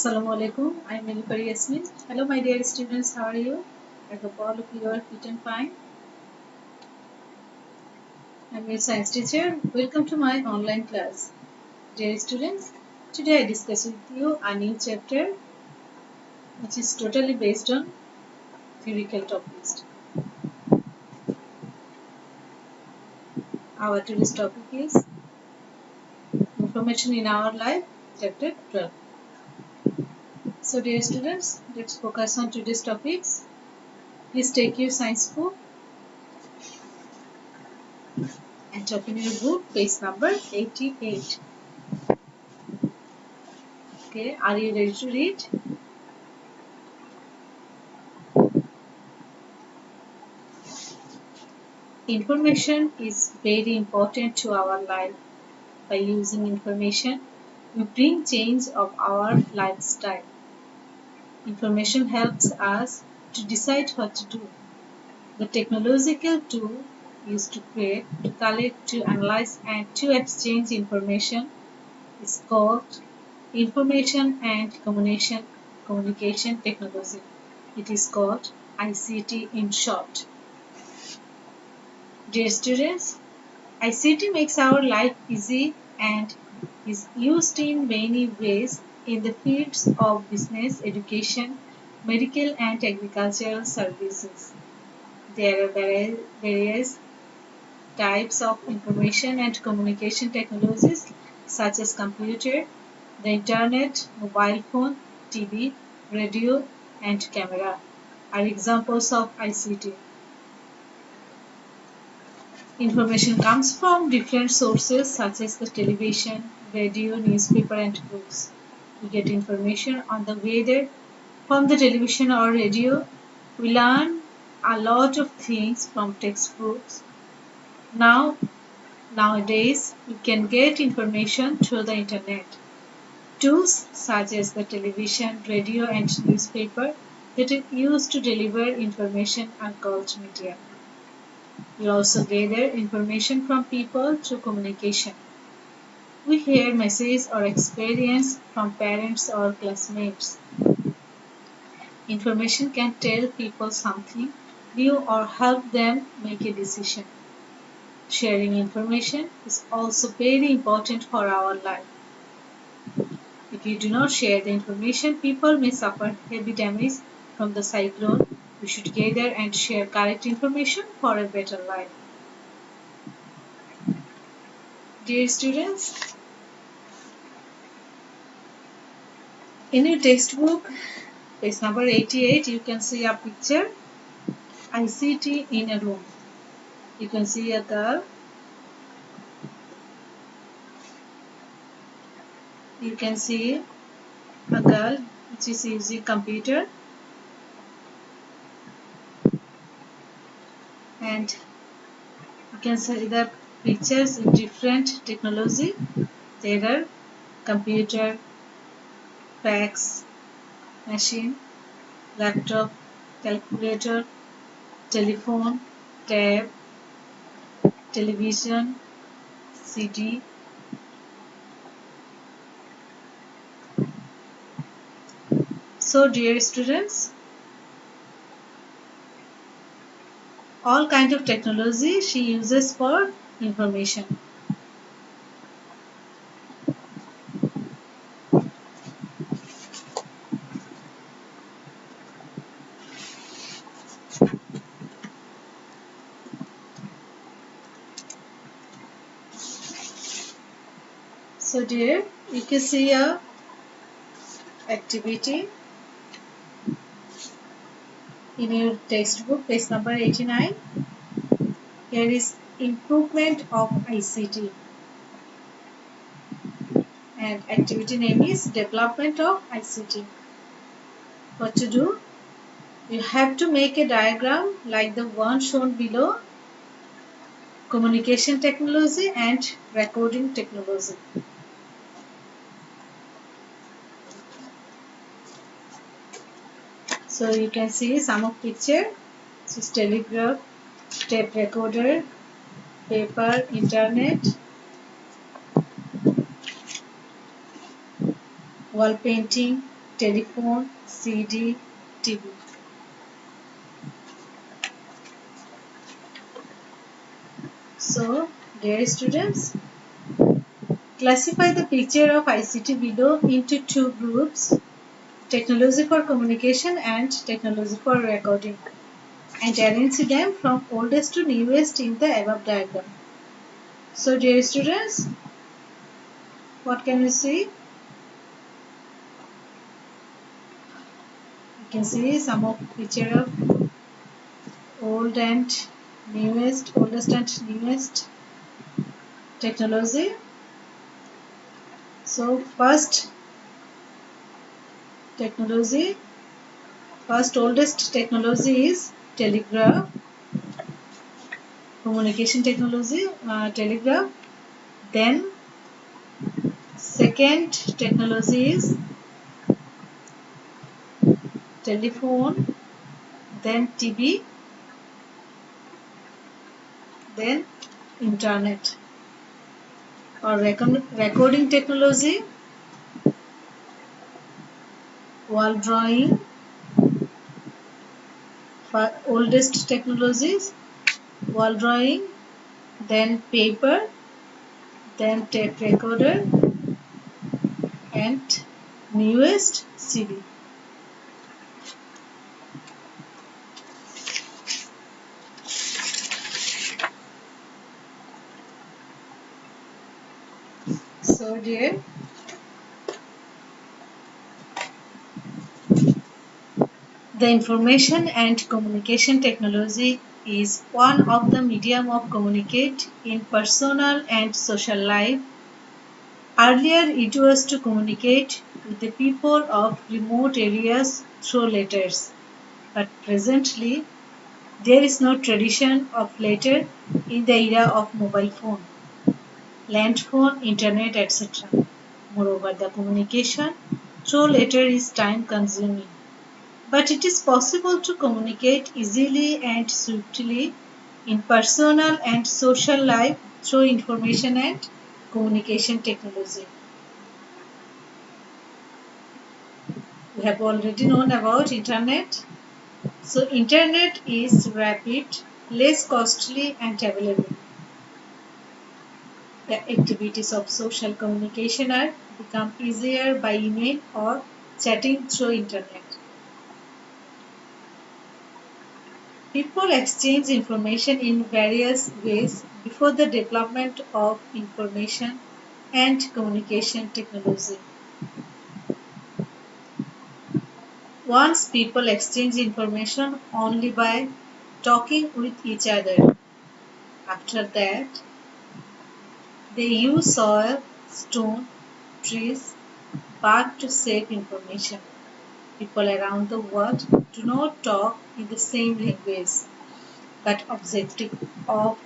Assalamu alaikum. I'm Nilufar Yasmin. Hello, my dear students. How are you? I hope all of you are fit and fine. I'm your science teacher. Welcome to my online class. Dear students, today I discuss with you a new chapter which is totally based on theoretical topics. Our today's topic is Information in Our Life, chapter 12. So, dear students, let's focus on today's topics. Please take your science book and open your book, page number 88. Okay, are you ready to read? Information is very important to our life. By using information, we bring change of our lifestyle. Information helps us to decide what to do. The technological tool used to create, to collect, to analyze, and to exchange information is called Information and Communication Technology. It is called ICT in short. Dear students, ICT makes our life easy and is used in many ways in the fields of business, education, medical and agricultural services. There are various types of information and communication technologies such as computer, the internet, mobile phone, TV, radio and camera are examples of ICT. Information comes from different sources such as the television, radio, newspaper and books. We get information on the weather from the television or radio. We learn a lot of things from textbooks. Nowadays, we can get information through the internet. Tools such as the television, radio and newspaper that are used to deliver information are called media. We also gather information from people through communication. We hear messages or experience from parents or classmates. Information can tell people something new or help them make a decision. Sharing information is also very important for our life. If you do not share the information, people may suffer heavy damage from the cyclone. We should gather and share correct information for a better life. Dear students, in your textbook, page number 88, you can see a picture, ICT in a room. You can see a girl. You can see a girl which is using computer, and you can see the pictures in different technology. There are computer, fax machine, laptop, calculator, telephone, tab, television, CD. So dear students, all kind of technology she uses for information. So dear, you can see a activity in your textbook, page number 89. Here is improvement of ICT, and activity name is development of ICT. What to do? You have to make a diagram like the one shown below: communication technology and recording technology. So you can see some of picture. This is telegraph, tape recorder, paper, internet, wall painting, telephone, CD, TV. So, dear students, classify the picture of ICT below into two groups: technology for communication and technology for recording, and arrange them from oldest to newest in the above diagram. So, dear students, what can we see? You can see some of picture of oldest and newest technology. So, technology, first oldest technology is telegraph, communication technology, telegraph. Then second technology is telephone, then TV, then internet. Or recording technology, wall drawing. For oldest technologies, wall drawing, then paper, then tape recorder, and newest CD. So dear, the information and communication technology is one of the medium of communicate in personal and social life. Earlier it was to communicate with the people of remote areas through letters, but presently there is no tradition of letter in the era of mobile phone, land phone, internet, etc. Moreover, the communication through letter is time consuming. But it is possible to communicate easily and swiftly in personal and social life through information and communication technology. We have already known about internet. So internet is rapid, less costly and available. The activities of social communication are become easier by email or chatting through internet. People exchange information in various ways before the development of information and communication technology. Once people exchange information only by talking with each other. After that, they use soil, stone, trees, bark to save information. People around the world do not talk in the same language, but objective of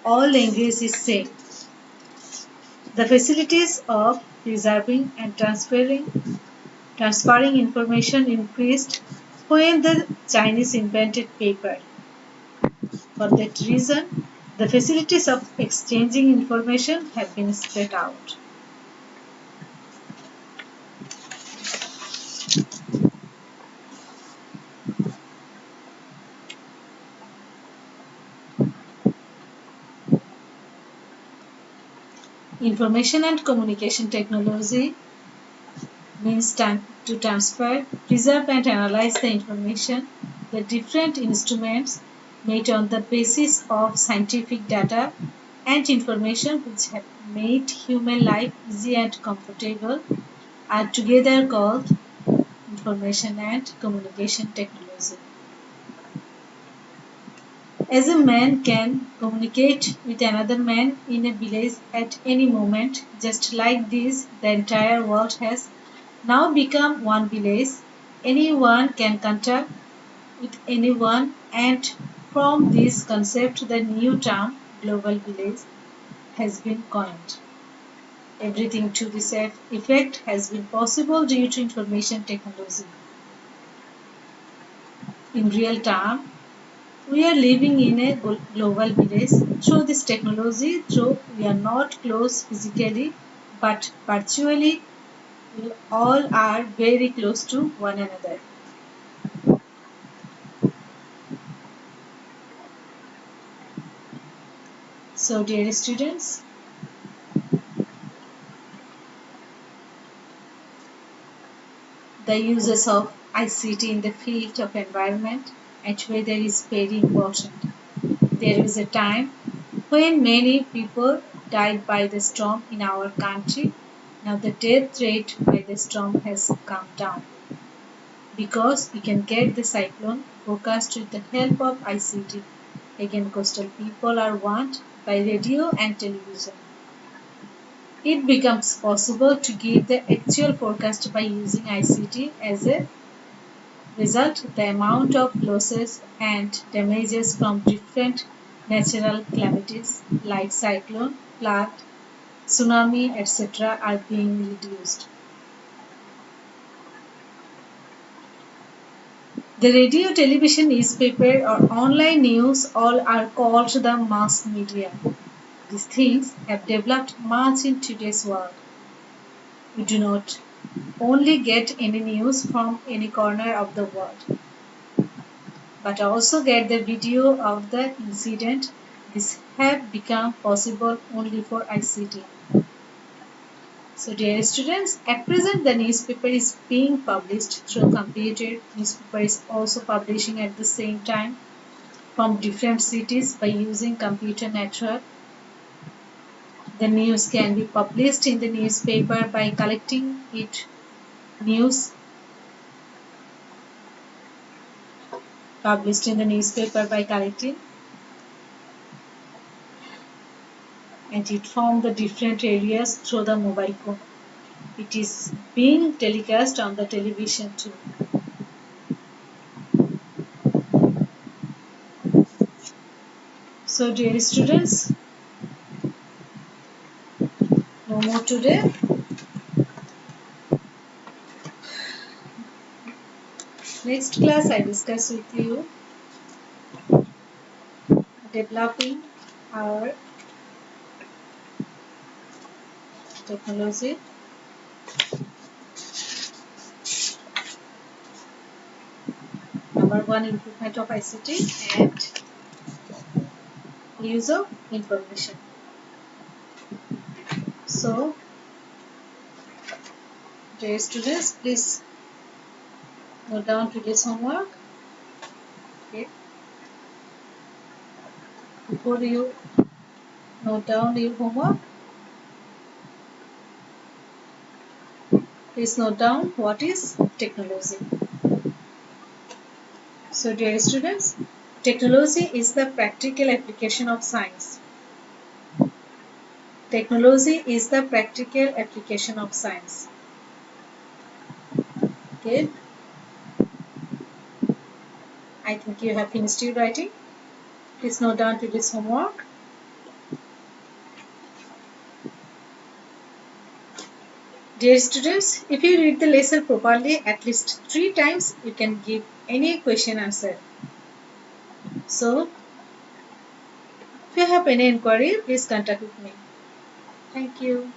all language is same. The facilities of preserving and transferring information increased when the Chinese invented paper. For that reason, the facilities of exchanging information have been spread out. Information and communication technology means to transfer, preserve and analyze the information. The different instruments made on the basis of scientific data and information which have made human life easy and comfortable are together called information and communication technology. As a man can communicate with another man in a village at any moment, just like this, the entire world has now become one village. Anyone can contact with anyone, and from this concept, the new term global village has been coined. Everything to this effect has been possible due to information technology. In real time, we are living in a global village through this technology, though we are not close physically but virtually. all are very close to one another. So dear students, the uses of ICT in the field of environment and weather is very important. There was a time when many people died by the storm in our country. Now the death rate by the storm has come down because we can get the cyclone forecast with the help of ICT. Again, coastal people are warned by radio and television. It becomes possible to give the actual forecast by using ICT. As a result, the amount of losses and damages from different natural calamities like cyclone, flood, tsunami, etc. are being reduced. The radio, television, newspaper, or online news all are called the mass media. These things have developed much in today's world. We do not only get any news from any corner of the world, but also get the video of the incident. This have become possible only for ICT. So dear students, at present the newspaper is being published through computer. Newspaper is also publishing at the same time from different cities by using computer network. The news can be published in the newspaper by collecting it news published in the newspaper by collecting and it from the different areas through the mobile phone. It is being telecast on the television too. So dear students, no more today. Next class I discuss with you developing our technology. Number one, improvement of ICT and use of information. So, dear students, please note down today's homework. Okay. Before you note down your homework, please note down what is technology. So, dear students, technology is the practical application of science. Technology is the practical application of science. Okay. I think you have finished your writing. Please note down today's homework. Dear students, if you read the lesson properly at least 3 times, you can give any question answer. So, if you have any inquiry, please contact with me. Thank you.